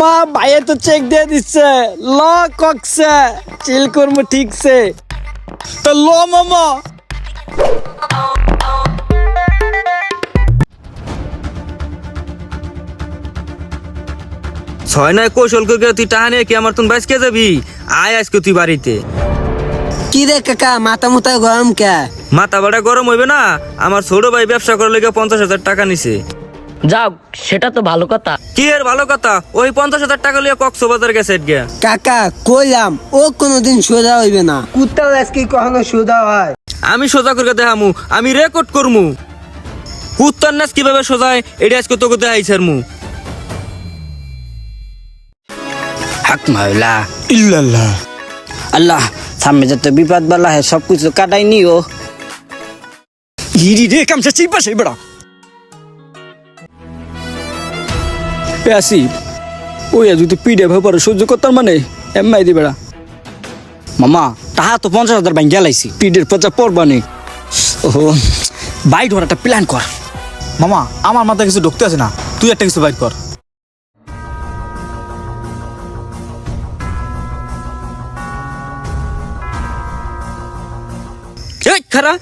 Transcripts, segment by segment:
মা ভাইয়ে তো চেক দিয়ে দিচ্ছে ল ককছে চিল করবো ঠিকছে তো ল মামা ছয় নয় কৌশল করে তুই টাকা নিয়ে কি আমার তুমি বাইসকে যাবি আয় আজকে তুই বাড়িতে কি রে কাকা মাথা মুথা গরম কে? মাথা বাড়া গরম হইবে না আমার ছোট ভাই ব্যবসা করার লেগে 50,000 টাকা নিছে। যাও সেটা তো ভালো কথা। কি এর ভালো কথা ওই 50,000 টাকা লিয়ে কক্সবাজার গেছে গিয়া। কাকা কইলাম ও কোনোদিন সোজা হইবে না। কুত্তাও আজকে কখনো সোজা হয়? আমি সোজা করে দেখামু, আমি রেকর্ড করমু কুত্তার নাচ কিভাবে সোজায় এটা আজকে তোকে দেখাইছে মু। হক মাওলা ইল্লাল্লাহ আল্লাহ সামনে যত বিপদ বালা है सब कुछ কাটাই নিও। হিরি রে কামছে চিপা সেই বড় পেয়াসি ওই যদি পিডে ভাবার সহ্য করতাম মানে এমআই দি বেড়া মামা তাহা তো 50,000 ব্যাংক গেলাইছি। পিডের পচা পড়বানি ওহো বাইট ধর একটা প্ল্যান কর। মামা আমার মাথায় কিছু ঢুকতে আছে না, তুই একটা কিছু বাইর কর। এই খারা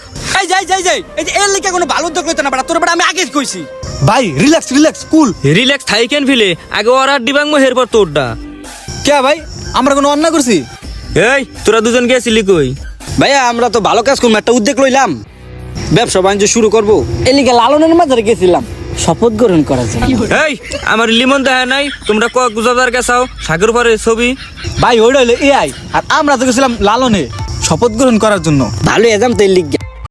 এই যাই যাই যাই এই যে এর লিখে কোনো ভালো উদ্যোগ লইতে না বেড়া তোর বেড়া আমি আগে কইছি ভাই রিল্যাক্স রিল্যাক্স কুল। রিল্যাক্স থাই কেন ফিলে আগে অর্ডার দিবাং মো এরপর তোরটা। কে ভাই আমরা কোনো অন্যায় করছি? এই তোরা দুজন গেছিলি কই? ভাইয়া আমরা তো ভালো কাজ করবো, একটা উদ্যোগ লইলাম, ব্যবসা বাণিজ্য শুরু করবো। এলিকে লালনের মাঝে গেছিলাম শপথ গ্রহণ করার জন্য। এই আমার লিমন দেখা নাই তোমরা কক্সবাজার গেছাও সাগর পারে ছবি। ভাই ওইটা হইলো এআই আর আমরা তো গেছিলাম লালনে শপথ গ্রহণ করার জন্য। ভালো এজাম তো লিখ